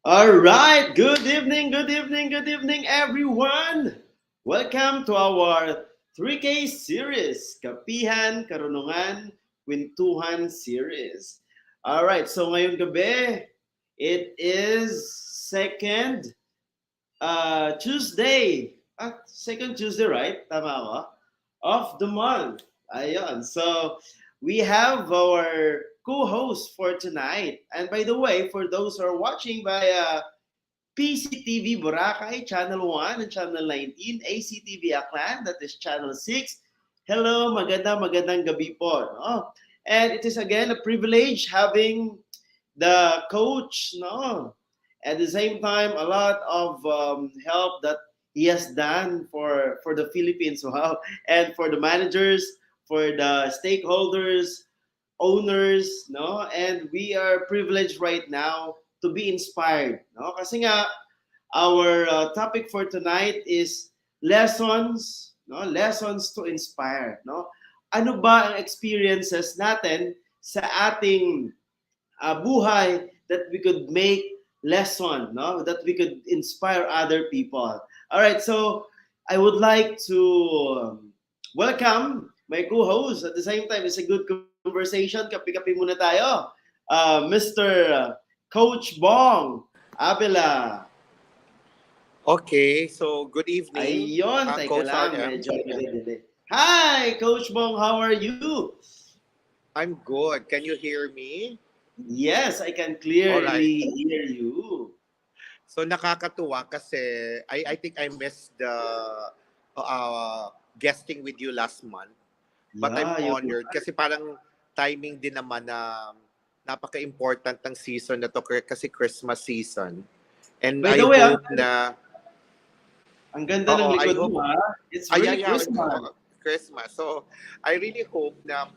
All right. Good evening, good evening, good evening, everyone. Welcome to our 3K series, Kapihan, Karunungan, Kwentuhan series. All right. So ngayong gabi, it is second Tuesday. Second Tuesday, right? Tama ako? Of the month. Ayan. So, we have our co-host for tonight. And by the way, for those who are watching via PCTV Boracay, Channel 1 and Channel 19, ACTV Aklan, that is Channel 6. Hello, magandang gabi po. No? And it is again a privilege having the coach, no? At the same time, a lot of help that he has done for the Philippines, wow, and for the managers, for the stakeholders, owners, no? And we are privileged right now to be inspired, no? Kasi nga, our topic for tonight is lessons, no? Lessons to inspire, no? Ano ba ang experiences natin sa ating buhay that we could make lesson, no? That we could inspire other people. All right, so I would like to welcome my co-host. At the same time, it's a good conversation. Kapi-kapi muna tayo. Mr. Coach Bong Abela. Okay, so good evening, Ayun, teka Coach lang, RM. medyo delay. Hi, Coach Bong, how are you? I'm good. Can you hear me? Yes, I can All right. clearly hear you. So nakakatuwa kasi I think I missed the guesting with you last month. But I'm Yeah, you're honored kasi parang timing din naman na napaka-important ng season na to kasi Christmas season. And By I the way, hope na ang ganda ng I likod hope mo, ha? It's really yeah, Christmas. Christmas. So I really hope na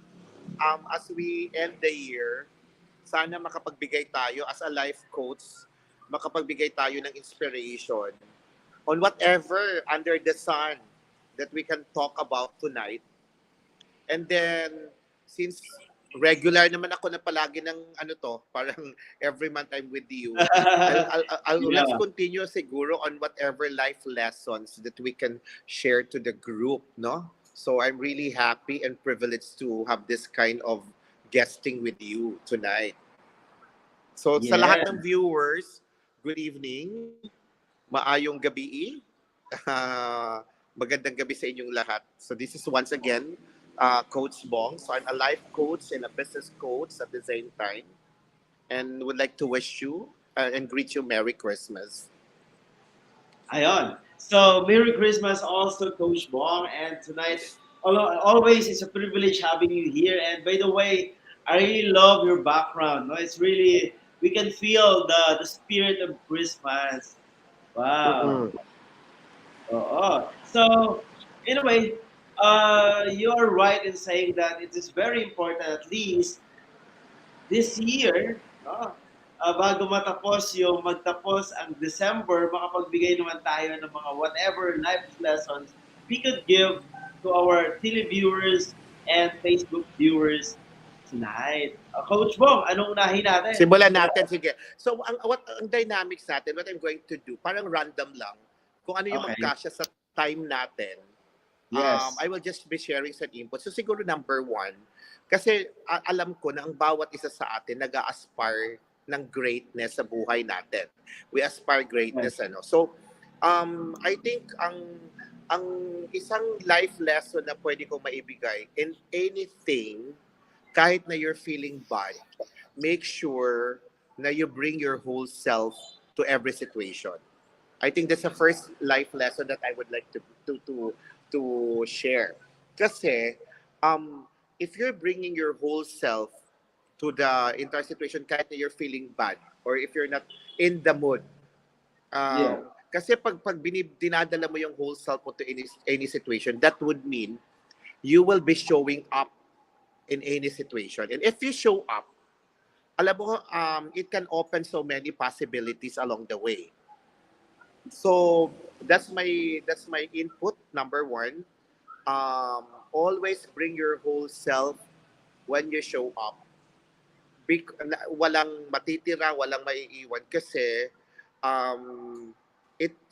as we end the year, sana makapagbigay tayo as a life coach, makapagbigay tayo ng inspiration on whatever under the sun that we can talk about tonight. And then, since regular naman ako na palagi ng ano to, parang every month I'm with you, let's Yeah. continue siguro on whatever life lessons that we can share to the group, no? So I'm really happy and privileged to have this kind of guesting with you tonight. So sa Yeah. lahat ng viewers, good evening, maayong gabi, magandang gabi sa inyong lahat. So this is once again Coach Bong. So I'm a life coach and a business coach at the same time, and would like to wish you and greet you Merry Christmas. Ayon. So, Merry Christmas also, Coach Bong. And tonight, always, it's a privilege having you here. And by the way, I really love your background. No? It's really, we can feel the spirit of Christmas. Wow. Mm-mm. So, in a way, you're right in saying that it is very important, at least this year, no? Bago matapos yung magtapos ang December, makapagbigay naman tayo ng mga whatever life lessons we could give to our televiewers and Facebook viewers tonight. Coach Bong, anong unahin natin? Simulan natin, sige. So, ang dynamics natin, what I'm going to do, parang random lang, kung ano yung Okay. magkasya sa time natin, Yes. I will just be sharing some input. So, siguro number one, kasi alam ko na ang bawat isa sa atin nag-a-aspire ng greatness sa buhay natin. We aspire greatness, Yes. ano. So, I think ang isang life lesson na pwede kong maibigay in anything, kahit na you're feeling bad, make sure na you bring your whole self to every situation. I think that's the first life lesson that I would like to share. Kasi if you're bringing your whole self to the entire situation, kahit na you're feeling bad or if you're not in the mood, Yeah. kasi pag dinadala mo yung whole self mo to any situation, that would mean you will be showing up in any situation. And if you show up, alam mo, it can open so many possibilities along the way. So that's my input. Number one, always bring your whole self when you show up. Walang matitira, walang maiiwan kasi um,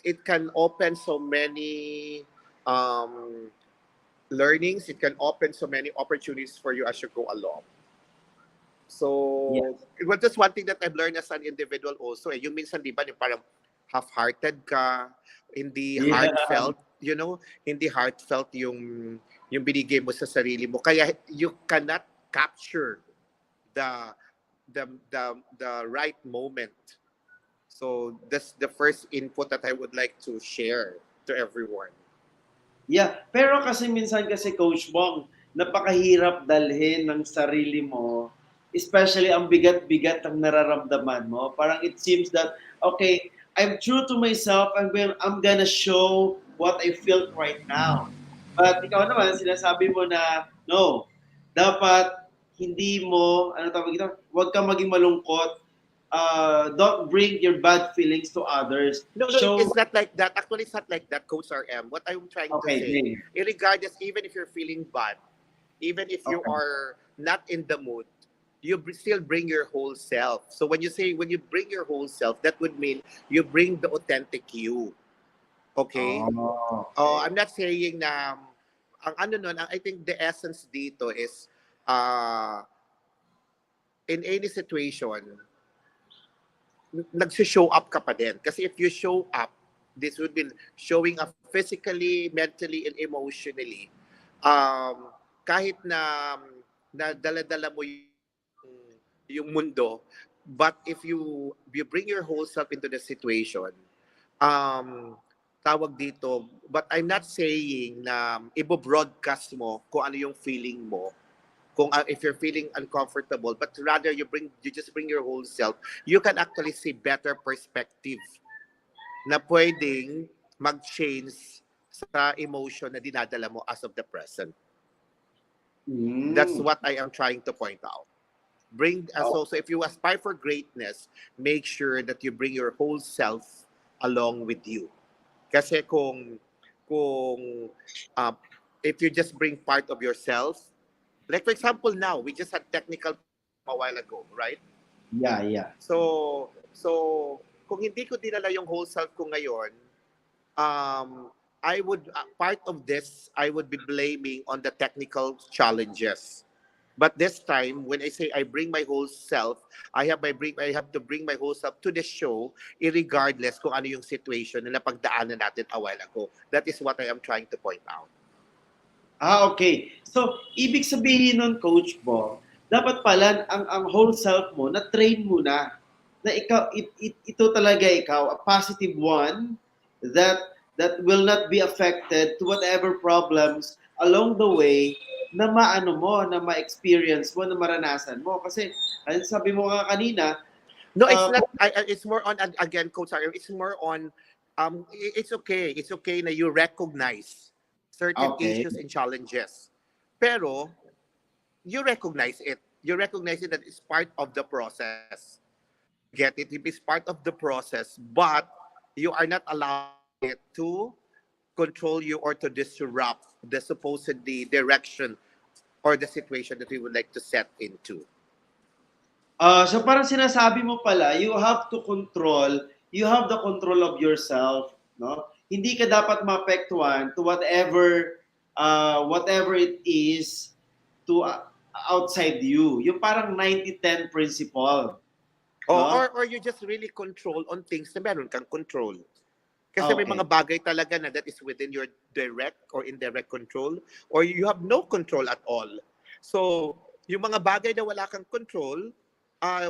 it can open so many um, learnings. It can open so many opportunities for you as you go along. So, Yes. it was just one thing that I've learned as an individual also. Yung minsan, di ba, yung parang half-hearted ka, hindi Yeah. heartfelt, hindi heartfelt yung binigay mo sa sarili mo. Kaya you cannot capture the the right moment. So, that's the first input that I would like to share to everyone. Yeah, pero kasi minsan kasi Coach Bong, napakahirap dalhin ng sarili mo, especially ang bigat-bigat ng nararamdaman mo. Parang it seems that, okay, I'm true to myself, I'm gonna show what I feel right now. But ikaw naman, sinasabi mo na, no, dapat hindi mo, ano tawag ito, huwag kang maging malungkot. Don't bring your bad feelings to others. No, Show, it's not like that. Actually, it's not like that, Coach RM. What I'm trying to okay, say, Jane. regardless, even if you're feeling bad, even if you Okay. are not in the mood, you still bring your whole self. So when you bring your whole self, that would mean you bring the authentic you. Okay? Oh, okay. I'm not saying na ang ano nun, I think the essence dito is uh, in any situation, nagsi-show up ka pa din. Kasi if you show up, this would be showing up physically, mentally, and emotionally. Kahit na dala-dala mo yung mundo, but if you bring your whole self into the situation, um, tawag dito, but I'm not saying na ibo-broadcast mo kung ano yung feeling mo, kung if you're feeling uncomfortable, but rather you just bring your whole self, you can actually see better perspective na pwedeng mag-change sa emotion na dinadala mo as of the present. That's Mm. what I am trying to point out. So if you aspire for greatness, make sure that you bring your whole self along with you. Kasi kung uh, if you just bring part of yourself, like for example now, we just had technical problem a while ago, right? Yeah, yeah. So kung hindi ko dinala yung whole self ko ngayon, I would part of this I would be blaming on the technical challenges. But this time, when I say I bring my whole self, I have to bring my whole self to the show, irregardless kung ano yung situation na napagdaanan natin a while ago. That is what I am trying to point out. Okay. So, ibig sabihin nun, Coach Bo, dapat pala ang whole self mo, na-train mo na ikaw, ito talaga ikaw, a positive one that will not be affected to whatever problems along the way na maano mo, na ma-experience mo, na maranasan mo. Kasi, sabi mo nga kanina, No, it's uh, not. It's more on again, Coach Ariel. It's more on. It's okay. It's okay na you recognize certain okay. issues and challenges, pero you recognize it. You recognize it that it's part of the process. You get it. It is part of the process, but you are not allowing it to control you or to disrupt the supposedly direction or the situation that we would like to set into. So parang sinasabi mo pala, you have the control of yourself, no? Hindi ka dapat maapektuhan to whatever it is to outside you. Yung parang 90-10 principle, no? Or you just really control on things na meron kang control. Kasi may mga Okay. bagay talaga na that is within your direct or indirect control or you have no control at all. So, yung mga bagay na wala kang control,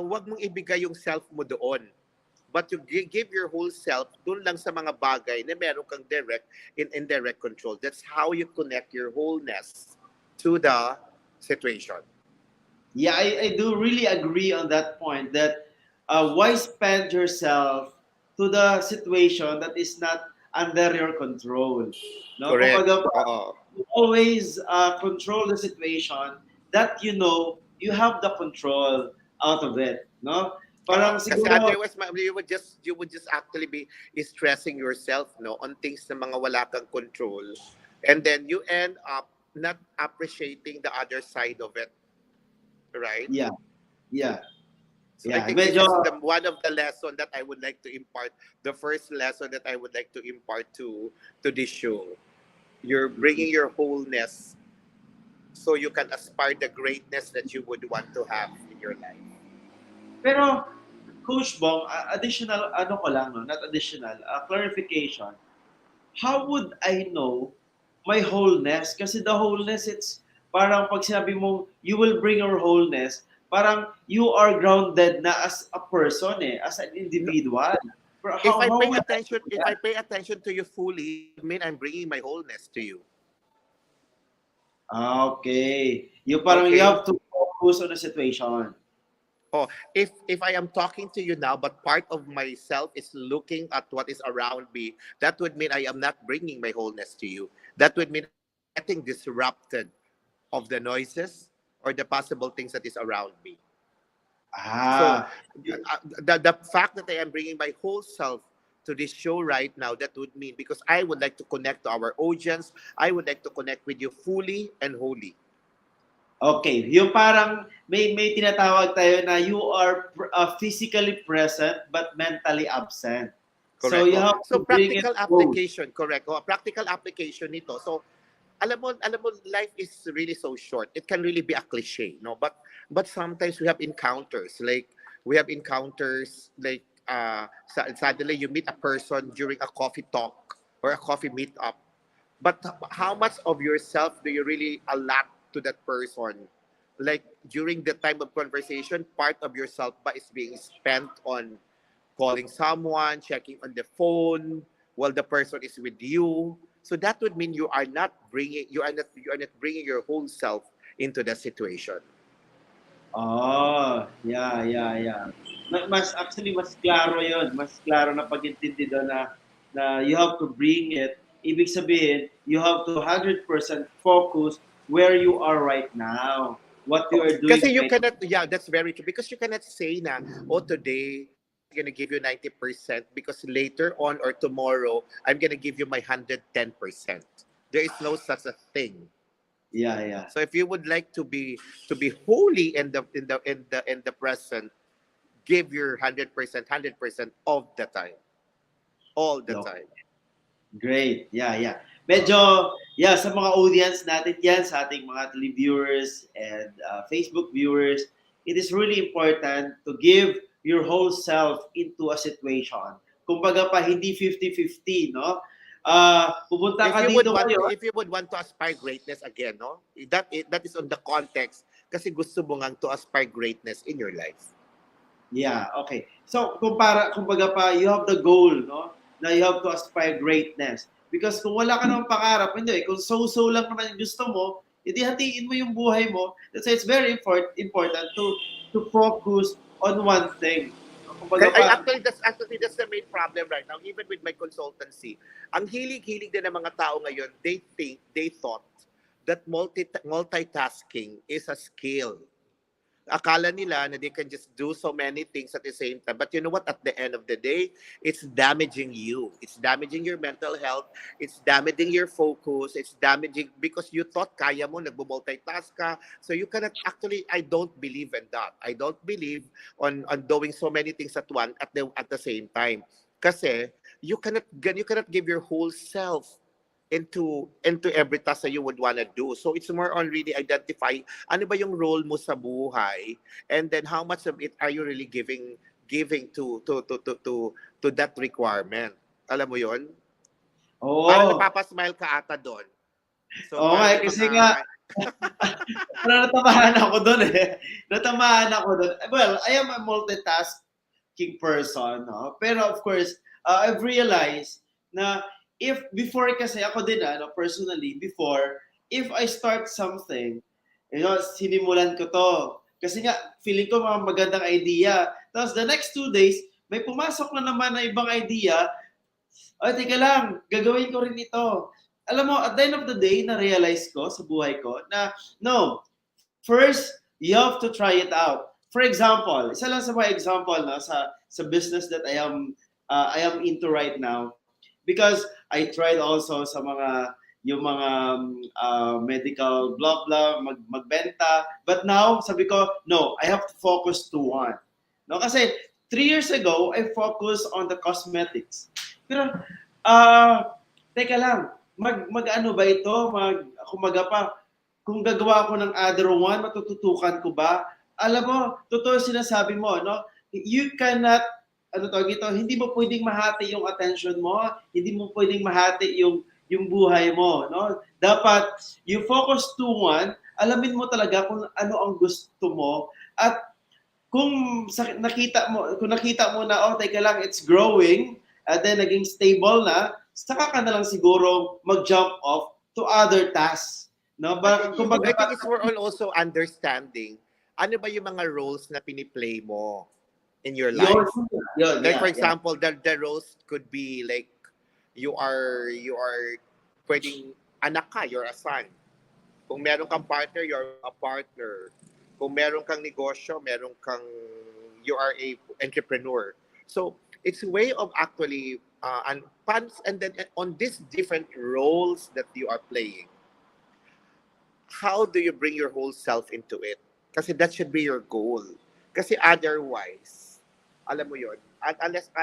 wag mong ibigay yung self mo doon. But you give your whole self doon lang sa mga bagay na meron kang direct and indirect control. That's how you connect your wholeness to the situation. Yeah, I do really agree on that point that why spend yourself to the situation that is not under your control. No, Correct. kumbaga, Oo. you always control the situation that you have the control out of it. No, Oo. parang Kasi siguro, otherwise, you would just actually be stressing yourself no on things na mga wala kang control. And then you end up not appreciating the other side of it, right? yeah, yeah. So I Yeah, think this medyo, is the one of the lesson that I would like to impart. The first lesson that I would like to impart to this show. You're bringing your wholeness so you can aspire the greatness that you would want to have in your life. pero Coach Bong, additional, ano ko lang, no? Not additional, clarification. How would I know my wholeness? Kasi the wholeness, it's parang pag sinabi mong you will bring your wholeness, parang you are grounded na as a person as an No, individual. Pero if I how pay will I attention, do if I that? pay attention to you fully, that would mean I'm bringing my wholeness to you. Okay. You parang you Okay. have to focus on the situation. Oh, if I am talking to you now, but part of myself is looking at what is around me, that would mean I am not bringing my wholeness to you. That would mean I'm getting disrupted of the noises or the possible things that is around me. So Ah, the fact that I am bringing my whole self to this show right now, that would mean because I would like to connect to our audience, I would like to connect with you fully and wholly. okay. Yung parang may tinatawag tayo na you are physically present but mentally absent. So Correct. you Oh, have so to bring it practical both. application, correct. Oh, practical application nito. So alam mo, life is really so short. It can really be a cliche, no? But sometimes we have encounters. Like we have encounters like suddenly you meet a person during a coffee talk or a coffee meetup. But how much of yourself do you really allot to that person? Like during the time of conversation, part of yourself ba is being spent on calling someone, checking on the phone while the person is with you. So that would mean you are not bringing your whole self into the situation. Oh, yeah, yeah, yeah. Mas actually mas klaro 'yon, mas klaro na pag-intindi do'n na you have to bring it. Ibig sabihin, you have to 100% focus where you are right now, what you Oh, are doing kasi you right. cannot, yeah, that's very true. Because you cannot say na, oh, today, I'm gonna give you 90% because later on or tomorrow, I'm gonna give you my 110%. There is no such a thing. Yeah, yeah. So if you would like to be holy in the present, give your 100% of the time, all the Okay. time. Great. Yeah, yeah. Medyo, yeah, sa mga audience natin yan, sa ating mga televiewers and Facebook viewers, it is really important to give your whole self into a situation. Kumbaga pa, hindi 50-50, no? Pupunta ka dito ngayon. If you would want to aspire greatness again, no, that is on the context kasi gusto mo ngang to aspire greatness in your life. Yeah, okay. So, kumbaga pa, you have the goal, no? Na you have to aspire greatness. Because kung wala ka namang pangarap, hindi, kung so-so lang naman yung gusto mo, hindi hatiin mo yung buhay mo. That's why it's very important to focus on one thing. Kumbaga I pa, actually that's the main problem right now. Even with my consultancy, ang hilig-hilig din ng mga tao ngayon, they thought that multitasking is a skill. Akala nila na they can just do so many things at the same time. But you know what? At the end of the day, it's damaging you. It's damaging your mental health. It's damaging your focus. It's damaging because you thought kaya mo, nagbo-multitask ka. So you cannot actually, I don't believe in that. I don't believe on doing so many things at the same time. Kasi you cannot give your whole self into every task that you would want to do. So it's more on really identifying ano ba yung role mo sa buhay, and then how much of it are you really giving to that requirement. Alam mo yon? Parang oo. napapasmile ka ata doon. So Oo nga, parang may kasi nga, mga parang natamaan ako doon Natamaan ako doon. Well, I am a multitasking person, no? Pero of course, I've realized na if before kasi ako din, personally, before, if I start something, sinimulan ko to. Kasi nga, feeling ko mga magandang idea. Tapos the next 2 days, may pumasok na naman na ibang idea. Ay, teka lang, gagawin ko rin ito. Alam mo, at the end of the day, na-realize ko sa buhay ko na, no, first, you have to try it out. For example, isa lang sa mga example sa business that I am into right now. Because I tried also sa yung mga medical blah blah magbenta, but now sabi ko no, I have to focus to one. No, kasi 3 years ago, I focused on the cosmetics. Pero, ah, teka lang, mag-ano ba ito? Kumaga pa, kung gagawa ako ng other one, matututukan ko ba? Alam mo, totoo sinasabi mo, no? You cannot, ano tawag ito, hindi mo pwedeng mahati yung attention mo, hindi mo pwedeng mahati yung buhay mo, no? Dapat you focus to one, alamin mo talaga kung ano ang gusto mo at kung nakita mo na, oh, teka lang, it's growing, and then naging stable na, saka ka na lang siguro mag-jump off to other tasks. No? I think it's more on also understanding ano ba yung mga roles na piniplay mo in your yun, life. yun, Like for yeah, yeah. example, the roles could be like you are pwedeng anak ka, you're a son. Kung meron kang partner, you're a partner. Kung meron kang negosyo, you are a entrepreneur. So it's a way of actually and then on these different roles that you are playing, how do you bring your whole self into it? Kasi that should be your goal. Kasi otherwise, alam mo yon, unless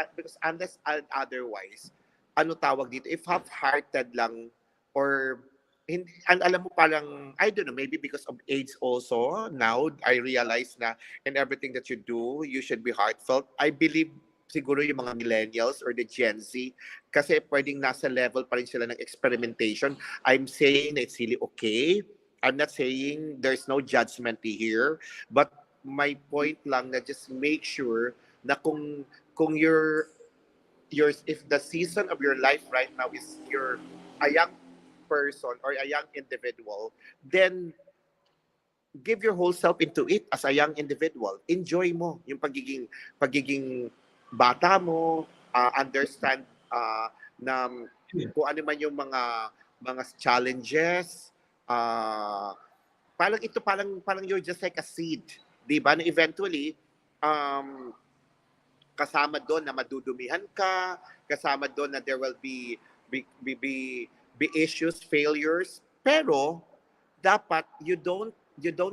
and otherwise, ano tawag dito, if half-hearted lang or and alam mo parang, I don't know, maybe because of age also, now I realize na in everything that you do, you should be heartfelt. I believe siguro yung mga millennials or the Gen Z, kasi pwedeng nasa level pa rin sila ng experimentation. I'm saying that it's really okay. I'm not saying there's no judgment here, but my point lang na just make sure na kung your if the season of your life right now is you're a young person or a young individual, then give your whole self into it as a young individual. Enjoy mo yung pagiging bata mo, understand na kung ano man yung mga challenges, parang you're just like a seed, 'di ba? Na eventually um kasama doon na madudumihan ka, kasama doon na there will be, be, be, be issues, failures, pero dapat you don't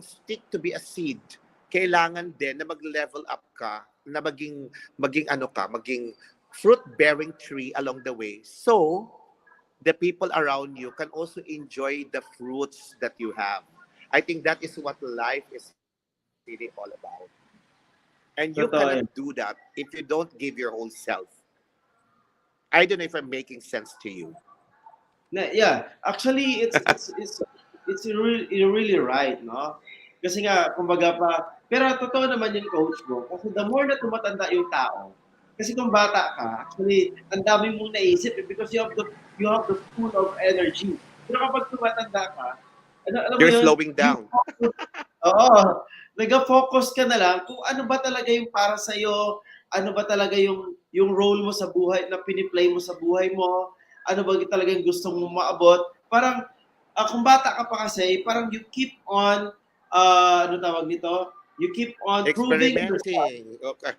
stick to be a seed. Kailangan din na mag-level up ka, na maging ano ka, maging fruit-bearing tree along the way. So, the people around you can also enjoy the fruits that you have. I think that is what life is really all about. And you cannot Totoo do yan. that if you don't give your whole self. I don't know if I'm making sense to you. Yeah, actually you're really right, no? Kasi nga kumbaga pa, pero totoo naman yung coach mo kasi the more na tumatanda yung tao, kasi kung bata ka, actually ang dami mong naisip because you have the full of energy. Pero kapag tumatanda ka, alam mo You're yun, slowing you down. oo, nag-focus ka na lang kung ano ba talaga yung para sa iyo, ano ba talaga yung role mo sa buhay na piniplay mo sa buhay mo, ano ba talaga yung gusto mong maabot. Parang kung bata ka pa kasi, parang you keep on ano tawag nito? You keep on proving yourself. Experimenting. Okay.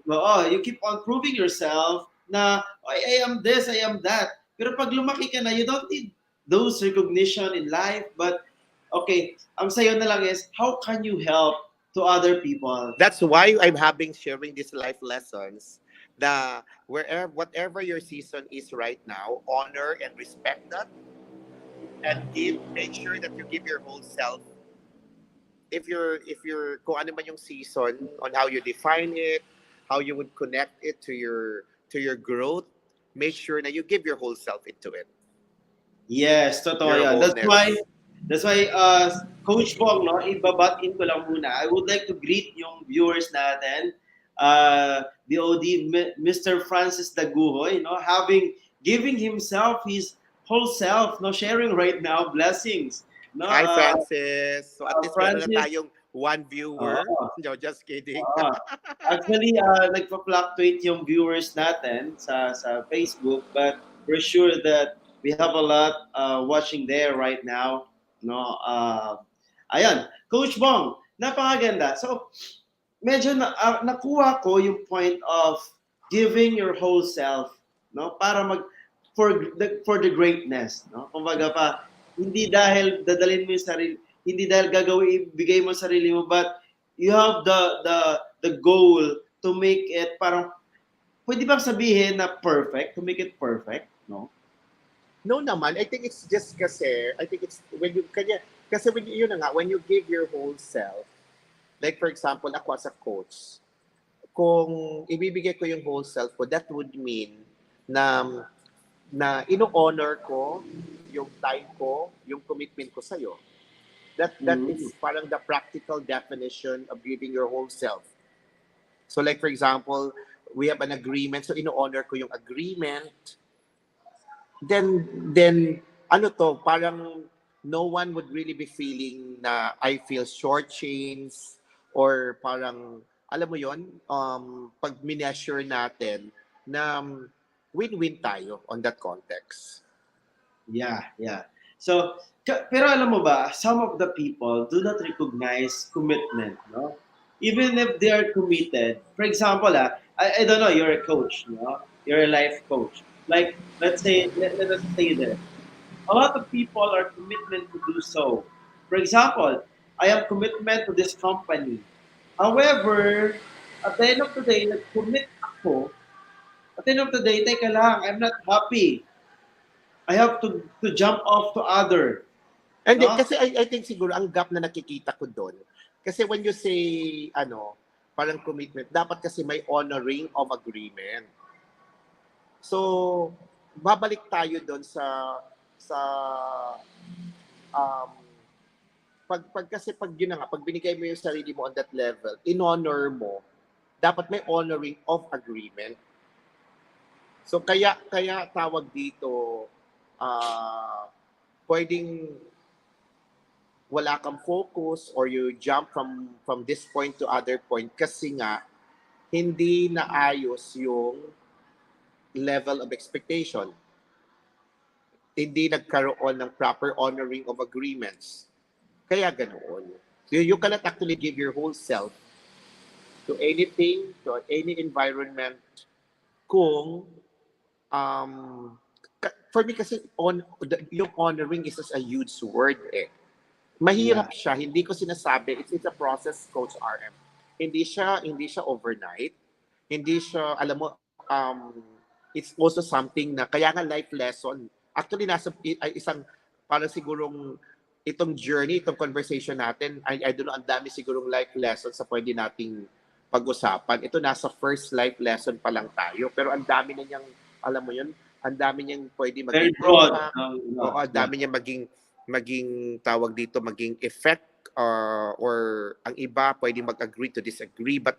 Oo, you keep on proving yourself na I am this, I am that. Pero pag lumaki ka na, you don't need those recognition in life, but okay, ang sayo na lang is, how can you help to other people? That's why I'm having sharing these life lessons. The wherever whatever your season is right now, honor and respect that, and make sure that you give your whole self. If you're kung ano man yung season on how you define it, how you would connect it to your growth, make sure that you give your whole self into it, Yes, totoo your yan. wholeness. That's why, Coach Bong, no, ibabatin ko lang muna. I would like to greet yung viewers natin. DOD, Mr. Francis Daguhoy, no, giving himself his whole self, no, sharing right now blessings. No, Hi, Francis. So at least meron na Francis, tayong one viewer. oo. No, just kidding. Oo. Actually, nagpa-fluctuate yung viewers natin sa Facebook, but we're sure that we have a lot watching there right now. No, ayan, Coach Bong, napakaganda. So, medyo nakuha ko yung point of giving your whole self, no, para for the greatness, no. Kumbaga pa, hindi dahil dadalhin mo yung sarili, hindi dahil gagawin ibigay mo sarili mo, but you have the goal to make it parang, pwede bang sabihin na perfect, to make it perfect, no? No naman, I think it's just kasi, I think it's when you, kasi when you, yun na nga, when you give your whole self, like for example, ako as a coach, kung ibibigay ko yung whole self ko, that would mean na ino-honor ko yung time ko, yung commitment ko sa'yo. That Mm. is parang the practical definition of giving your whole self. So like for example, we have an agreement, so ino-honor ko yung agreement, then ano to, parang no one would really be feeling na I feel shortchanged or parang alam mo yon, pag mineasure natin na win-win tayo on that context. Yeah, yeah. So, pero alam mo ba, some of the people do not recognize commitment, no? Even if they are committed. For example, I don't know, you're a coach, no? You're a life coach. Like, let us say this. A lot of people are commitment to do so. For example, I have commitment to this company. However, at the end of the day, nag-commit ako. At the end of the day, teka lang, I'm not happy. I have to jump off to other. And then, No? kasi I think siguro ang gap na nakikita ko doon, kasi when you say, ano, parang commitment, dapat kasi may honoring of agreement. So, babalik tayo doon sa um, pag kasi pag yun na nga, pag binigay mo yung sarili mo on that level, in honor mo, dapat may honoring of agreement. So kaya tawag dito pwedeng wala kang focus or you jump from this point to other point kasi nga hindi naayos yung level of expectation. Hindi nagkaroon ng proper honoring of agreements. Kaya ganoon. You cannot actually give your whole self to anything, to any environment kung um, for me kasi yung honoring is just a huge word eh. Yeah. Mahirap siya, hindi ko sinasabi, it's a process, Coach RM. Hindi siya overnight. Hindi siya, alam mo, it's also something na, kaya nga life lesson. Actually, ay isang, parang sigurong, itong journey, itong conversation natin, I don't know, ang dami sigurong life lessons sa pwede nating pag-usapan. Ito nasa first life lesson pa lang tayo, pero ang dami na niyang, alam mo yun, ang dami niyang pwede Very maging broad. impact, o No, ang yeah. dami niyang maging tawag dito, maging effect, or ang iba pwede mag-agree to disagree, but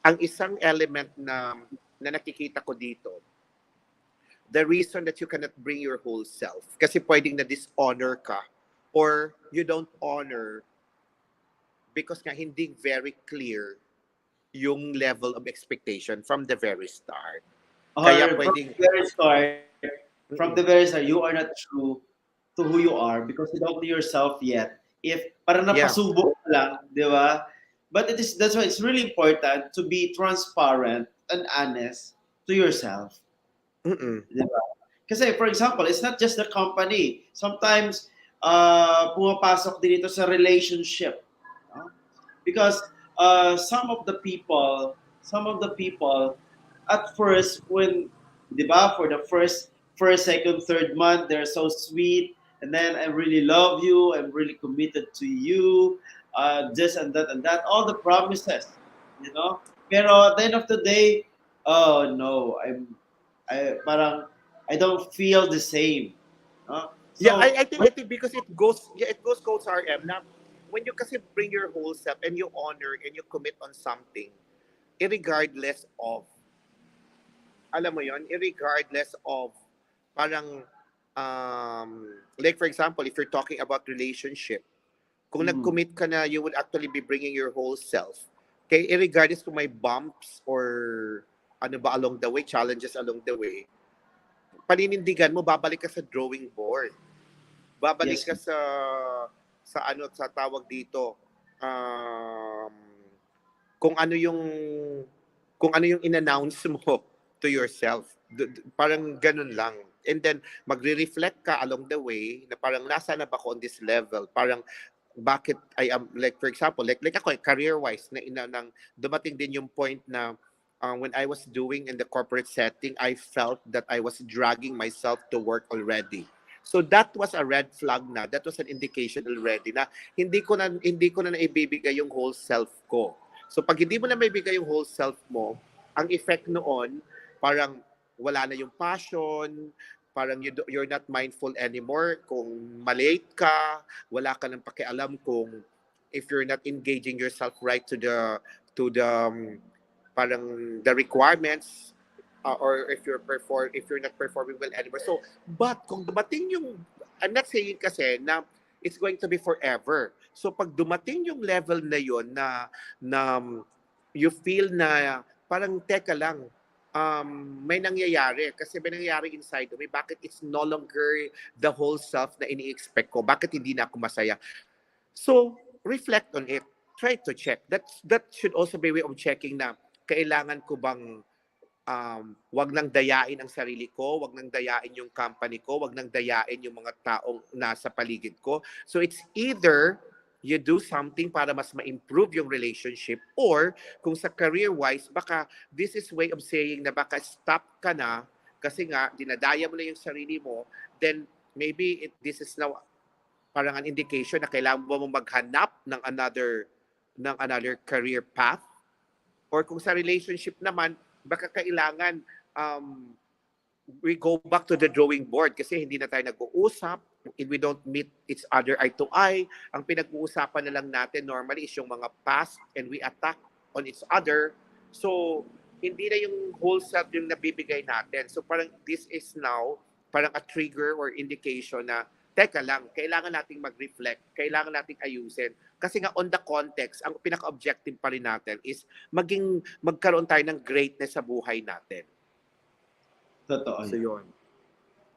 ang isang element na nakikita ko dito, the reason that you cannot bring your whole self kasi pwedeng na dishonor ka or you don't honor because nga hindi very clear yung level of expectation from the very start. Kaya Or pwedeng from the very start, you are not true to who you are because you don't know yourself yet. If parang yeah. napasubo ka lang, di ba? But that's why it's really important to be transparent and honest to yourself. Mm-mm. Di ba? Kasi for example, it's not just the company. Sometimes pumapasok din ito sa relationship. No? Because some of the people at first when, 'di ba, for the first, second, third month, they're so sweet, and then I really love you, I'm really committed to you, this and that and that, all the promises, you know. Pero at the end of the day, oh no, I parang I don't feel the same. No? Yeah, So I think because it goes Coach RM na when you kasi bring your whole self and you honor and you commit on something, irregardless of, alam mo yon, irregardless of, parang, like for example, if you're talking about relationship, kung mm, nag-commit ka na, you would actually be bringing your whole self. Kaya irregardless kung may bumps or ano ba along the way, challenges along the way, paninindigan mo, babalik ka sa drawing board. Babalik yes, ka sa tawag dito, um, kung ano yung kung ano yung in-announce mo to yourself. Parang ganun lang. And then magre-reflect ka along the way na parang nasa na ba ako on this level, parang bakit I am like, for example, like ako career wise na nang dumating din yung point na when I was doing in the corporate setting, I felt that I was dragging myself to work already. So that was a red flag na. That was an indication already na hindi ko na naibibigay yung whole self ko. So pag hindi mo na maibigay yung whole self mo, ang effect noon parang wala na yung passion, parang you're not mindful anymore kung malate ka, wala ka nang pakialam kung if you're not engaging yourself right to the parang the requirements, or if you're not performing well anymore. So, but kung dumating yung, I'm not saying kasi na it's going to be forever. So pag dumating yung level na yon na you feel na parang teka lang, may nangyayari kasi may nangyayari inside me, bakit it's no longer the whole self na ini-expect ko, bakit hindi na ako masaya. So reflect on it, try to check. That should also be a way of checking na kailangan ko bang wag nang dayain ang sarili ko, wag nang dayain yung company ko, wag nang dayain yung mga taong nasa paligid ko. So it's either you do something para mas ma-improve yung relationship, or kung sa career-wise, baka this is way of saying na baka stop ka na kasi nga dinadaya mo na yung sarili mo, then maybe this is now parang an indication na kailangan mo maghanap ng another career path. Or kung sa relationship naman, baka kailangan we go back to the drawing board kasi hindi na tayo nag-uusap, we don't meet each other eye to eye. Ang pinag-uusapan na lang natin normally is yung mga past and we attack on each other. So, hindi na yung whole self yung nabibigay natin. So, parang this is now parang a trigger or indication na teka lang, kailangan nating mag-reflect, kailangan nating ayusin. Kasi nga on the context, ang pinaka-objective pa rin natin is magkaroon tayo ng greatness sa buhay natin. Totoo. So yun.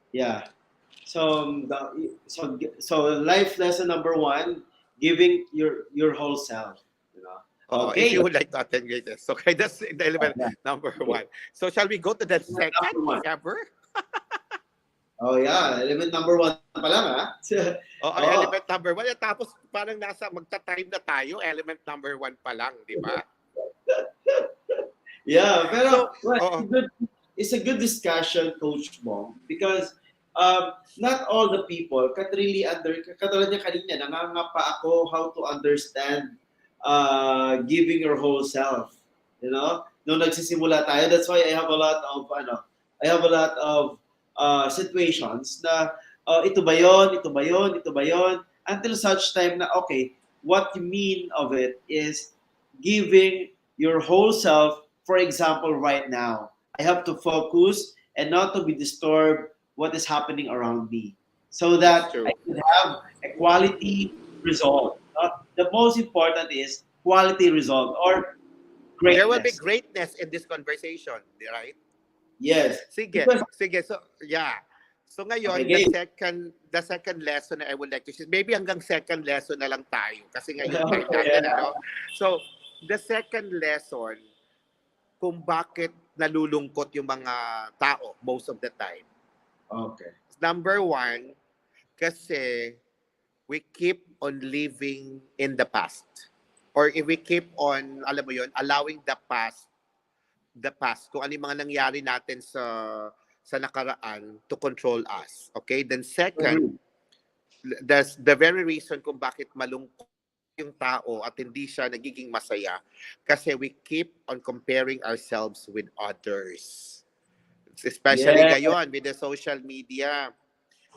Yeah. So life lesson number 1, giving your whole self. You know. If Okay. you would like to attend greatness. Okay, that's the element number 1. So shall we go to the second, if ever? Oh yeah, element number 1 pa lang ha. Element number 1. Tapos parang magta-time na tayo, element number 1 pa lang, di ba? Yeah, pero So, it's a good discussion, Coach Bong, because not all the people can really katulad niya kanina, nangangapa ako how to understand giving your whole self. You know? Nung nagsisimula tayo, that's why I have a lot of situations na ito ba yon, ito ba yon, ito ba yon, until such time na okay, what you mean of it is giving your whole self. For example, right now, I have to focus and not to be disturbed what is happening around me, so that I can have a quality result. The most important is quality result or greatness. There will be greatness in this conversation, right? Yes. Sige. So, yeah. So ngayon, okay, the second lesson that I would like to share, maybe hanggang second lesson na lang tayo kasi ngayon time natin, ano? So, the second lesson, kung bakit nalulungkot yung mga tao most of the time. Okay. Number 1, kasi we keep on living in the past. Or if we keep on, alam mo yun, allowing the past, kung ano yung mga nangyari natin sa nakaraan to control us. Okay? Then second, that's the very reason kung bakit malungkot yung tao at hindi siya nagiging masaya kasi we keep on comparing ourselves with others. Especially ngayon with the social media.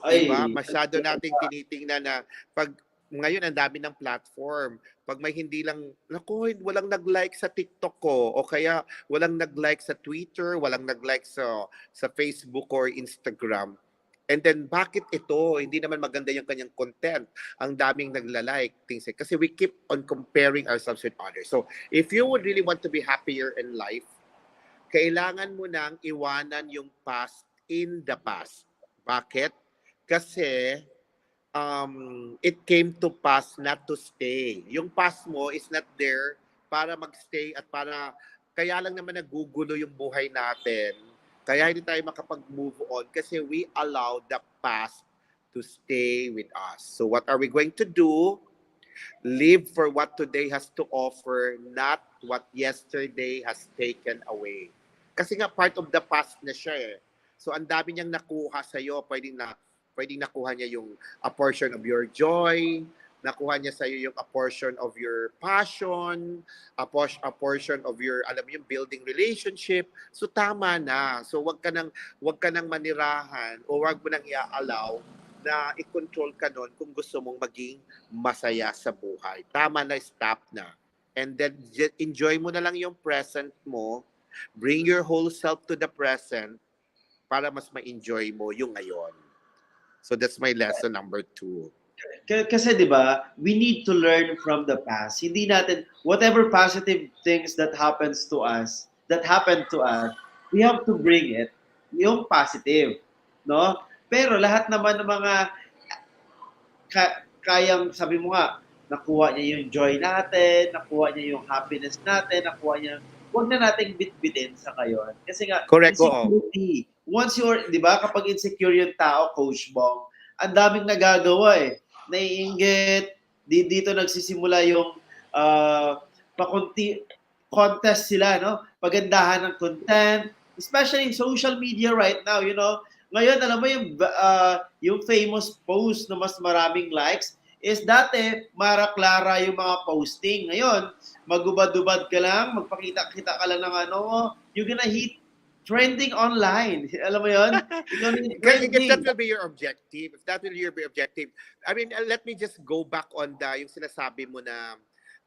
Diba? Masyado nating tinitingnan na pag ngayon ang dami ng platform. Pag may hindi lang, naku, walang nag-like sa TikTok ko o kaya walang nag-like sa Twitter, walang nag-like sa Facebook or Instagram. And then, bakit ito? Hindi naman maganda yung kanyang content. Ang daming nagla-like. Things like, kasi we keep on comparing ourselves with others. So, if you would really want to be happier in life, kailangan mo nang iwanan yung past in the past. Bakit? Kasi, it came to pass not to stay. Yung past mo is not there para magstay at kaya lang naman nagugulo yung buhay natin. Kaya hindi tayo makapag-move on kasi we allow the past to stay with us. So what are we going to do? Live for what today has to offer, not what yesterday has taken away. Kasi nga part of the past na siya eh. So ang dami niyang nakuha sa iyo, pwedeng nakuha niya yung a portion of your joy, nakuha niya sa iyo yung a portion of your passion, a portion of your alam mo yung building relationship. So tama na. So wag ka nang manirahan o wag mo nang i-allow na i-control ka nun kung gusto mong maging masaya sa buhay. Tama na, stop na. And then, enjoy mo na lang yung present mo. Bring your whole self to the present para mas ma-enjoy mo yung ngayon. So that's my lesson number 2. Kasi 'di ba, we need to learn from the past. Hindi natin whatever positive things that happened to us, we have to bring it yung positive, no? Pero lahat naman ng mga kayang sabi mo nga, nakuha niya yung joy natin, nakuha niya yung happiness natin, nakuha niya, huwag na nating bitbitin sa ngayon. Kasi nga, Correct, oo. insecurity. Once you're, di ba, kapag insecure yung tao, Coach Bong, ang daming nagagawa eh. Naiinggit, dito nagsisimula yung pakunti, contest sila, no? Pagandahan ng content, especially in social media right now, you know. Ngayon, alam mo yung famous post na mas maraming likes is dati, Mara Clara yung mga posting. Ngayon, magubad-ubad ka lang, magpakita-kita ka lang ng ano, you're gonna hit trending online. Alam mo yon? Ikaw na yung If that trending. will be your objective, I mean, let me just go back on yung sinasabi mo na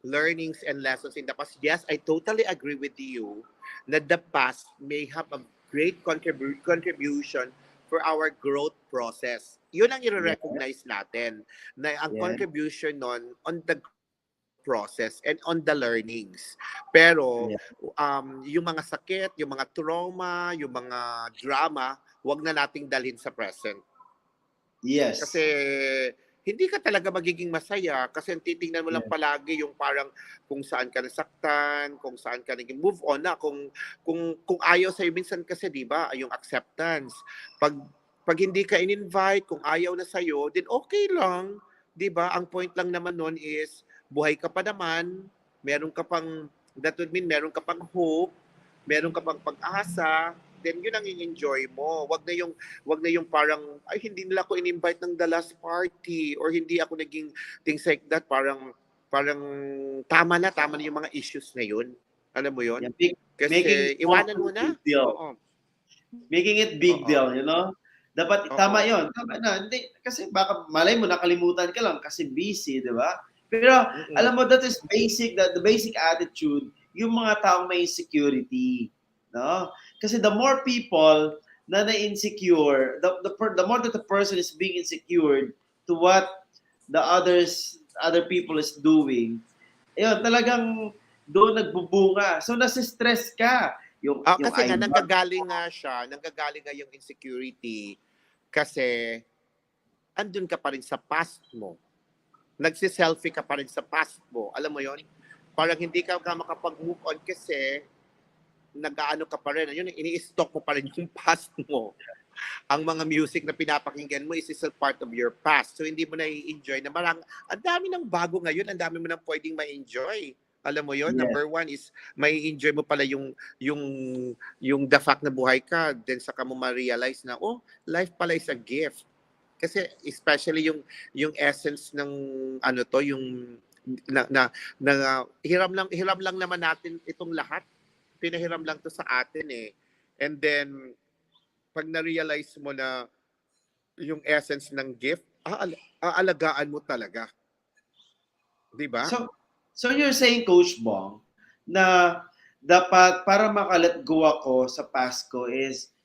learnings and lessons in the past. Yes, I totally agree with you that the past may have a great contribution for our growth process. Yun ang Yeah, i-recognize natin na ang yeah, contribution nun on the process and on the learnings. Pero yeah. yung mga sakit, yung mga trauma, yung mga drama, wag na nating dalhin sa present. Kasi Yes. hindi ka talaga magiging masaya kasi titingnan mo lang Yeah. palagi yung parang kung saan ka nasaktan, kung saan ka naging move on na, kung ayaw sa'yo minsan kasi 'di ba, yung acceptance. Pag hindi ka in-invite, kung ayaw na sa'yo, then okay lang, 'di ba? Ang point lang naman noon is buhay ka pa naman, meron ka pang that would mean meron ka pang hope, meron ka pang pag-asa, then yun ang i-enjoy mo. Wag na yung parang ay hindi nila ako in-invite ng the last party or hindi ako naging things like that, parang tama na yung mga issues na yun. Alam mo yun? Yeah. Making Kasi it iwanan mo big na. deal. Oo. Making it big Oo. deal, you know? Dapat tama Oo. 'yon. Tama na. Hindi kasi baka malay mo nakalimutan ka lang kasi busy, 'di ba? Pero Mm-mm. alam mo that is basic the basic attitude yung mga taong may insecurity, no? Kasi the more people na insecure, the more that the person is being insecure to what the other people is doing, ayun, talagang doon nagbubunga. So nasi-stress ka. Yung Kasi nga I nanggagaling nga yung insecurity kasi andun ka pa rin sa past mo. Nagsi-selfie ka pa rin sa past mo. Alam mo yon? Parang hindi ka makapag-move on kasi nag-aano ka pa rin. Yun, ini-stalk mo pa rin yung past mo. Ang mga music na pinapakinggan mo is still part of your past. So hindi mo na i-enjoy na marang ang dami ng bago ngayon, ang dami mo nang pwedeng ma-enjoy. Alam mo yon, yes, number one is may enjoy mo pala yung the fact na buhay ka, then saka mo ma-realize na oh, life pala is a gift. Kasi especially yung essence ng ano to, yung na hiram lang naman natin itong lahat. Pinahiram lang to sa atin eh. And then pag na-realize mo na yung essence ng gift, aalagaan mo talaga. 'Di ba? so you're saying, Coach Bong, na dapat para makalet go ako sa past ko is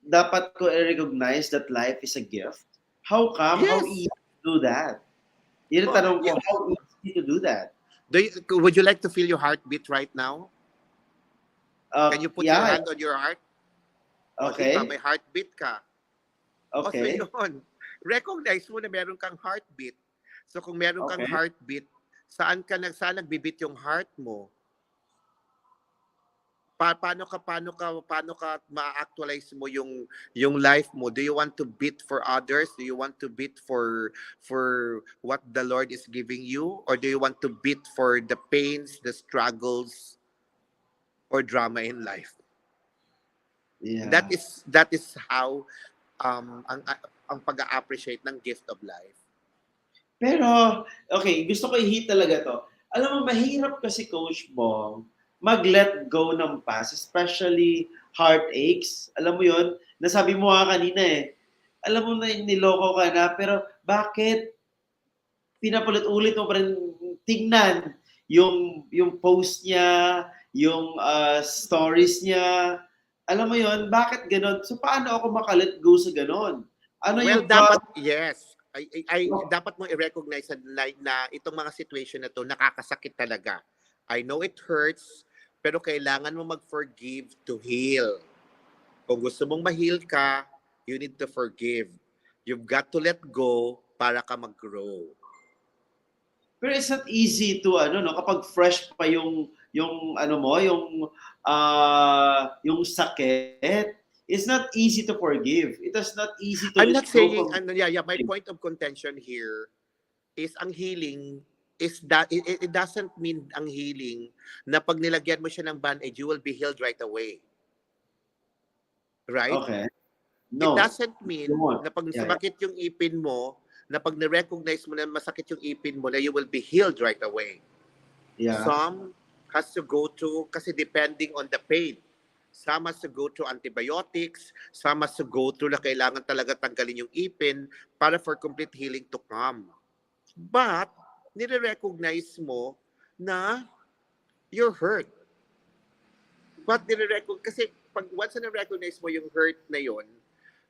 dapat ko i-recognize that life is a gift? How come? How Yes. easy to do that? Yun ang Oh, tanong ko, yeah. how easy to do that? Would you like to feel your heartbeat right now? Can you put your Yeah, hand on your heart? O, di ba? okay, May heartbeat ka. O, so okay, yun. Recognize mo na meron kang heartbeat. So, kung meron kang okay. heartbeat, saan nagbibit yung heart mo? paano ka ma-actualize mo yung life mo? Do you want to beat for others? Do you want to beat for what the Lord is giving you, or do you want to beat for the pains, the struggles, or drama in life? Yeah. That is how ang pag-appreciate ng gift of life. Pero, okay, gusto ko i-hit talaga to. Alam mo, mahirap kasi, Coach Bong, mag-let go ng past, especially heartaches. Alam mo yon, nasabi mo nga kanina eh. Alam mo na niloko ka na, pero bakit pinapulit-ulit mo pa rin tignan yung post niya, yung stories niya. Alam mo yon, bakit ganon? So, paano ako makalet go sa ganon? Ano Well, yung dapat, yes. Dapat mo i-recognize na itong mga situation na to nakakasakit talaga. I know it hurts, pero kailangan mo mag-forgive to heal. Kung gusto mong ma-heal ka, you need to forgive. You've got to let go para ka mag-grow. Pero it's not easy to ano no kapag fresh pa yung ano mo yung sakit. It's not easy to forgive. It is not easy to I'm let not go saying, from. yeah, my point of contention here is ang healing is that it doesn't mean ang healing na pag nilagyan mo siya ng band-aid, you will be healed right away. Right? Okay. It No. doesn't You mean won't. na pag Yeah, yeah. sumakit yung ipin mo, na pag na-recognize mo na masakit yung ipin mo, na you will be healed right away. Yeah. Some has to go to, kasi depending on the pain, some has to go to antibiotics, some has to go to na kailangan talaga tanggalin yung ipin para for complete healing to come. But, nire-recognize mo na you're hurt. But kasi pag once na recognize mo yung hurt na yon,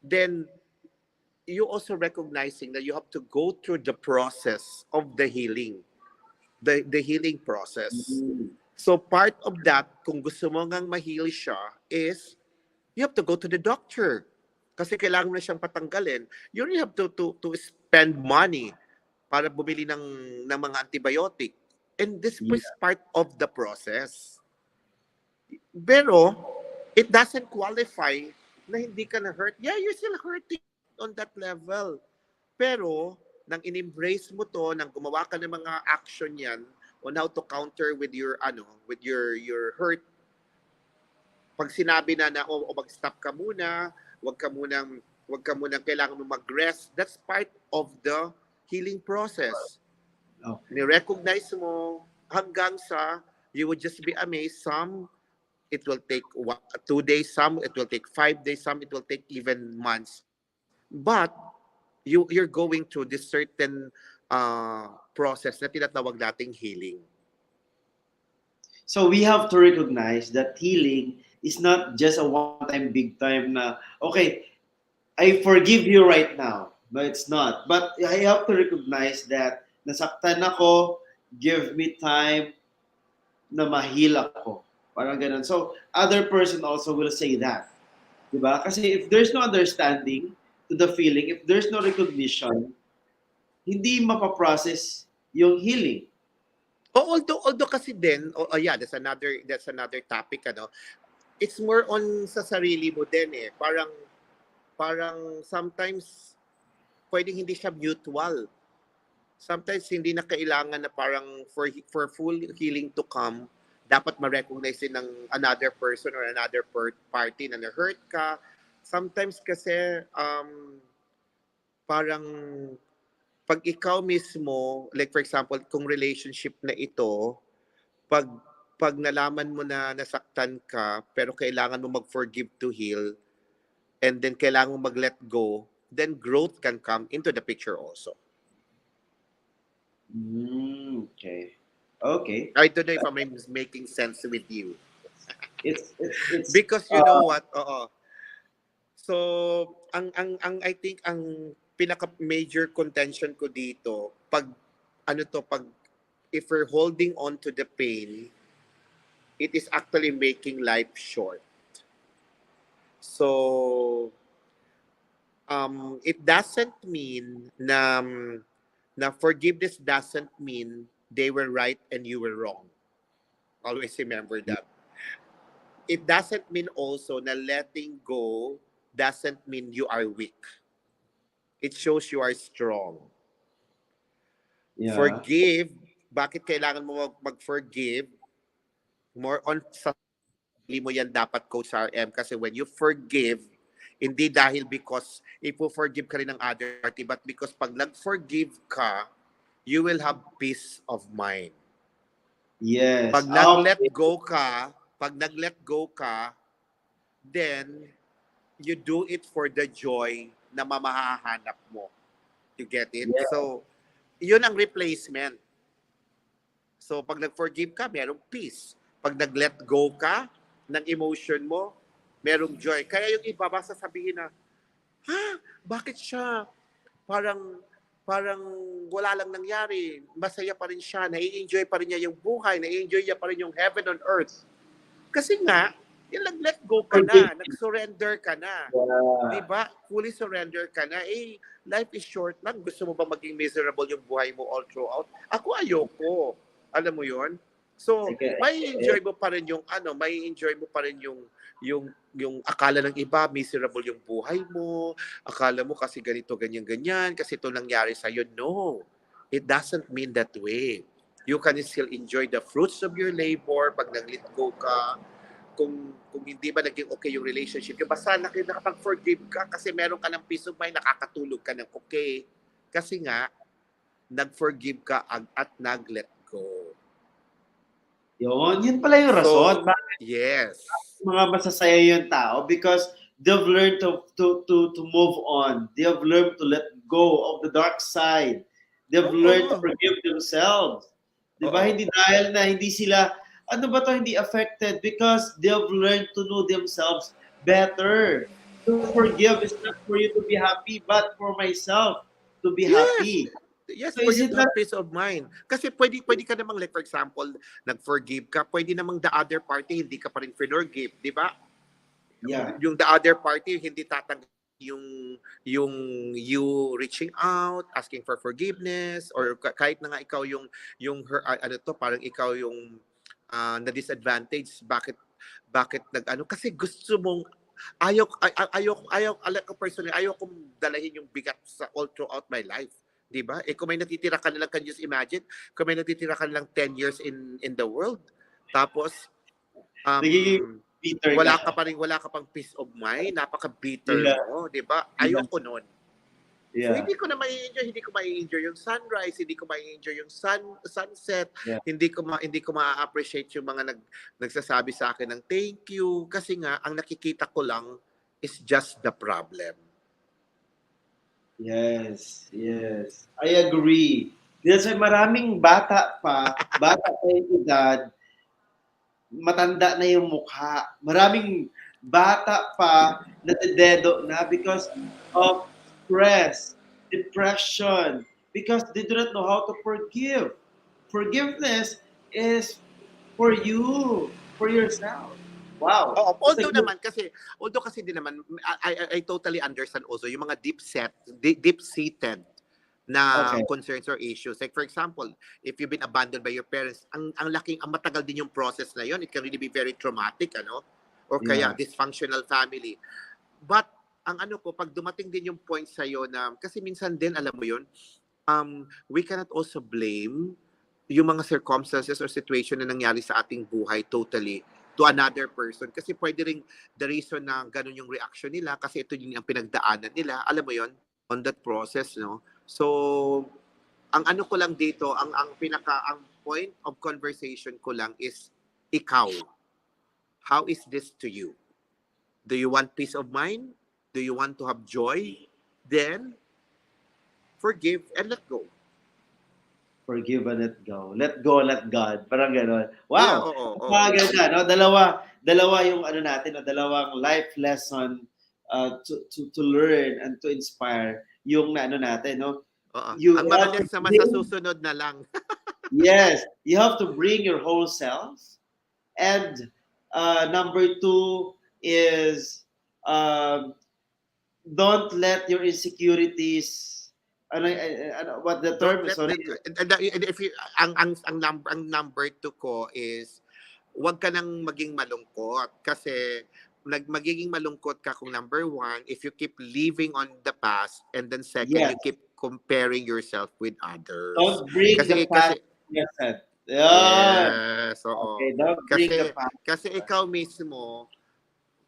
then you also recognizing that you have to go through the process of the healing, the healing process. Mm. So part of that, kung gusto mo ngang ma-heal siya, is you have to go to the doctor. Kasi kailangan mo na siyang patanggalin. You really have to spend money para bumili ng mga antibiotic. And this Yeah. is part of the process. Pero, it doesn't qualify na hindi ka na-hurt. Yeah, you're still hurting on that level. Pero, nang in-embrace mo to, nang gumawa ka ng mga action yan on how to counter with your hurt, pag sinabi na o mag-stop ka muna, wag ka munang kailangan mo mag-rest, that's part of the healing process. Okay. Ni-recognize mo hanggang sa you would just be amazed. Some it will take 2 days, some it will take 5 days, some it will take even months. But you're going through this certain process na tinatawag nating healing. So we have to recognize that healing is not just a one-time big time na okay, I forgive you right now. No, it's not. But I have to recognize that nasaktan ako, give me time na mahil ako. Parang ganun. So, other person also will say that. Diba? Kasi if there's no understanding to the feeling, if there's no recognition, hindi mapaprocess yung healing. Although kasi din, yeah, that's another topic, ano. It's more on sa sarili mo din eh. Parang sometimes pwedeng hindi siya mutual. Sometimes hindi na kailangan na parang for full healing to come, dapat ma-recognize din ng another person or another party na na-hurt ka. Sometimes kasi parang pag ikaw mismo, like for example, kung relationship na ito, pag pag nalaman mo na nasaktan ka, pero kailangan mo mag-forgive to heal, and then kailangan mo mag-let go, then growth can come into the picture also. Okay. Okay. I don't know if I'm making sense with you. It's Because you know what? Oo. So, ang I think ang pinaka major contention ko dito, pag if we're holding on to the pain, it is actually making life short. So, it doesn't mean na forgiveness doesn't mean they were right and you were wrong. Always remember that. it doesn't mean also na letting go doesn't mean you are weak. It shows you are strong. Yeah. Forgive, bakit kailangan mo mag-forgive? More on sa sarili mo yan dapat, Coach RM, kasi when you forgive, hindi dahil because ipo-forgive ka rin ng other party, but because pag nag-forgive ka, you will have peace of mind. Yes. Pag nag-let Okay. go ka, pag nag-let go ka, then you do it for the joy na mamahahanap mo. You get it? Yeah. So, yun ang replacement. So, pag nag-forgive ka, merong peace. Pag nag-let go ka ng emotion mo, merong joy. Kaya yung iba, basta sabihin na, ha? Bakit siya? Parang, parang wala lang nangyari. Masaya pa rin siya. Nai-enjoy pa rin niya yung buhay. Nai-enjoy niya pa rin yung heaven on earth. Kasi nga, yung nag-let go ka Forgive. na. Nag-surrender ka na. Di Yeah. ba? Fully surrender ka na. Eh, life is short lang. Gusto mo ba maging miserable yung buhay mo all throughout? Ako ayoko. Alam mo yon. So, Sige. may enjoy mo pa rin yung may enjoy mo pa rin yung akala ng iba miserable yung buhay mo. Akala mo kasi ganito ganyan ganyan kasi ito nangyari sa iyo. No. It doesn't mean that way. You can still enjoy the fruits of your labor pag nag-let go ka. Kung hindi ba naging okay yung relationship, basta nakapag-forgive ka kasi meron ka ng peace of mind, nakakatulog ka ng okay. Kasi nga, nag-forgive ka at nag-let go. Yun pala yung rason. So, yes. Mga masasaya yung tao because they've learned to move on. They've learned to let go of the dark side. They've learned to Oo. forgive themselves. Di ba? Oo. Hindi dahil na hindi sila, ano ba to, hindi affected because they've learned to know themselves better. To forgive is not for you to be happy, but for myself to be Yes. happy. Yes, So for is you it to not, have peace of mind. Kasi pwede ka namang, like for example, nag-forgive ka, pwede namang the other party, hindi ka pa rin forgive, di ba? yeah, Yung the other party hindi tatanggap yung you reaching out asking for forgiveness or kahit na nga ikaw yung her, ano to parang ikaw yung na disadvantage bakit nag-ano kasi gusto mong ayaw ko personally ayaw kong dalahin yung bigat sa all throughout my life, 'di ba? Eh kung may natitira ka na lang, can you just imagine kung may natitira ka na lang 10 years in the world tapos nagiging um bitter ka. wala ka pang peace of mind, napaka-bitter Yeah, mo, 'di ba? yeah, Ayoko noon. So yeah, hindi ko mai-enjoy yung sunrise, hindi ko mai-enjoy yung sunset, yeah. hindi ko ma-appreciate yung mga nagsasabi sa akin ng thank you kasi nga ang nakikita ko lang is just the problem. Yes, yes. I agree. Kasi maraming bata pa yung edad, matanda na yung mukha. Maraming bata pa natidedo na because of stress, depression, because they do not know how to forgive. Forgiveness is for you, for yourself. Wow. Oo, That's a good. although kasi din naman I totally understand also yung mga deep-seated na Okay. concerns or issues. Like for example, if you've been abandoned by your parents, ang matagal din yung process na yon. It can really be very traumatic, ano? Or kaya Yeah. dysfunctional family. But ang ano ko, pag dumating din yung point sa'yo na, kasi minsan din, alam mo yun, we cannot also blame yung mga circumstances or situation na nangyari sa ating buhay totally to another person. Kasi pwede ring the reason na ganun yung reaction nila kasi ito yung ang pinagdaanan nila. Alam mo yon on that process, no? So, ang ano ko lang dito, ang point of conversation ko lang is ikaw. How is this to you? Do you want peace of mind? Do you want to have joy? Then, forgive and let go. Forgive and let go. Let go, let God. Parang gano'n. Yeah, Wow! oo, oo. Napakaganda, no? Dalawa yung ano natin, no? Dalawang life lesson to learn and to inspire yung na ano natin, no? Oo. You Ang mga have to next naman sa bring, susunod na lang. yes, you have to bring your whole self. And number two is um, don't let your insecurities, what the Don't term, let sorry, the and if you ang number 2 ko is wag ka nang maging malungkot kasi magiging malungkot ka kung number one, if you keep living on the past, and then second, Yes. you keep comparing yourself with others. Don't bring the past Kasi present. Yan. yes, oo. Okay, don't bring the Kasi past kasi present. ikaw mismo,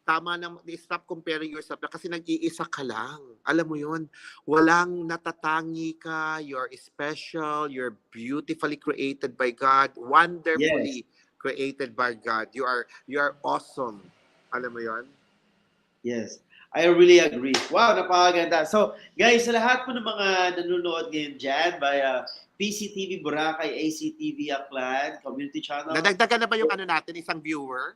tama na, stop comparing yourself na kasi nag-iisa ka lang. Alam mo yun, walang natatangi ka, you're special, you're beautifully created by God, Yes. wonderfully created by God. You are awesome. Alam mo yun? Yes. I really agree. Wow, napakaganda. So, guys, sa lahat po ng mga nanonood ngayon dyan via PCTV Boracay, ACTV Aklan, Community Channel, Nadagdagan na ba yung ano natin, isang viewer?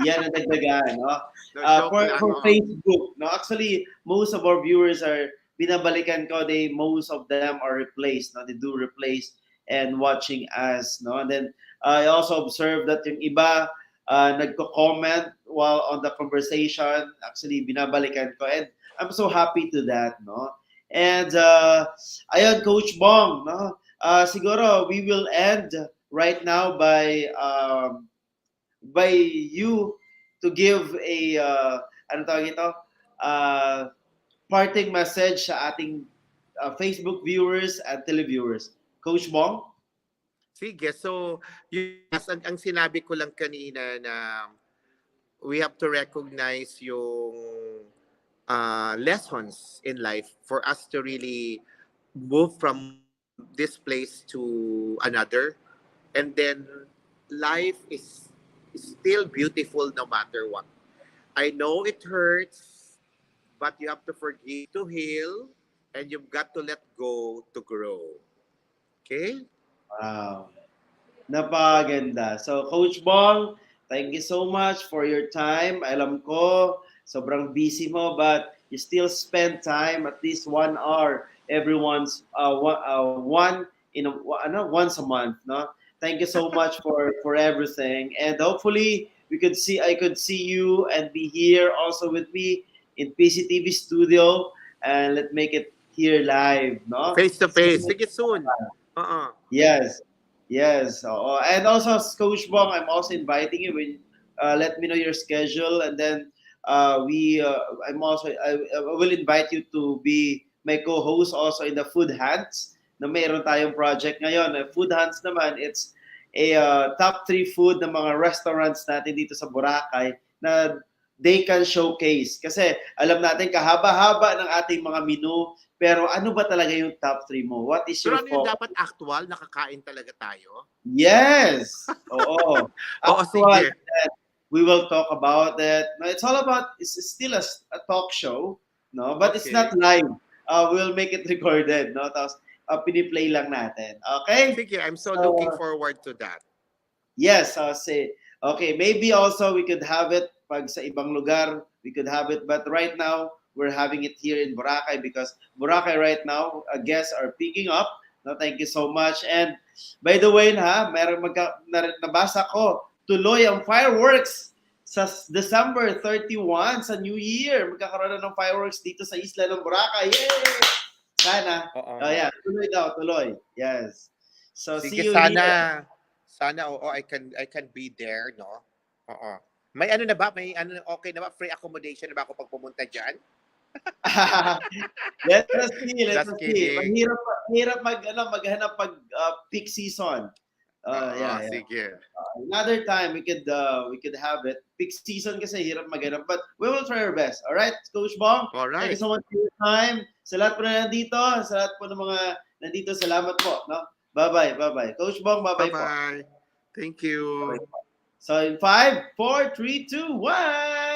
yan ang dagdagan, no? No, joke lang. For Oo. Facebook, no? Actually, most of our viewers are binabalikan ko, most of them are replaced, no? They do replace and watching us, no? And then I also observed that yung iba nagko-comment while on the conversation, actually binabalikan ko, and I'm so happy to that, no? And ayun, Coach Bong, no? Siguro we will end right now by you to give a ano tawag ito uh, parting message sa ating Facebook viewers at televiewers. Coach Bong? Sige, so, yes, ang sinabi ko lang kanina na we have to recognize yung lessons in life for us to really move from this place to another, and then life is still beautiful no matter what. I know it hurts, but you have to forgive to heal, and you've got to let go to grow. Okay? Wow. Napaganda. So, Coach Bong, thank you so much for your time. Alam ko, sobrang busy mo, but you still spend time at least 1 hour everyone's one in a, once a month, no? Thank you so much for everything, and hopefully I could see you and be here also with me in PCTV studio, and let's make it here live, no? Face to face. So, Sige, soon. Uh-uh. yes, yes. And also, Coach Bong, I'm also inviting you. When let me know your schedule, and then we. I will invite you to be my co-host also in the Food Hunts. Na mayroon tayong project ngayon. Food Hunts naman, it's a top 3 food ng mga restaurants natin dito sa Boracay na they can showcase. Kasi alam natin kahaba-haba ng ating mga menu, pero ano ba talaga yung top 3 mo? What is Pero your ano yung focus? dapat actual? Nakakain talaga tayo? Yes. Oo. Oo, Actual, sige. we will talk about it. No, it's all about, it's still a talk show, no? But it's not Okay. live. We'll make it recorded, no? Tapos piniplay lang natin. Okay? Sige, I'm so looking So, forward to that. yes, I'll say. Okay, maybe also we could have it pag sa ibang lugar, we could have it. But right now, we're having it here in Boracay because Boracay right now, guests are picking up. No, thank you so much. And by the way, meron nabasa ko, tuloy ang fireworks sa December 31 sa New Year. Magkakaroon na ng fireworks dito sa isla ng Boracay. Yay! Sana. Oh Oo. yeah, tuloy daw, tuloy. Yes. So see Sige, you here. sana oo, I can be there, no? Oo. May ano na ba? May ano, okay na ba? Free accommodation na ba ako pag pumunta diyan? Let us see, let Just us see. kidding. Mahirap maghanap pag peak season. Oo, Yeah, yeah. sige. Another time we could have it. Peak season kasi hirap maghanap, but we will try our best. All right, Coach Bong. All Thank you right. so much for your time. Sa lahat po na nandito, sa lahat po ng mga nandito, salamat po, no? Bye-bye, bye-bye. Coach Bong, bye-bye po. Bye-bye. Thank you. Bye-bye po. So in 5, 4, 3, 2, 1.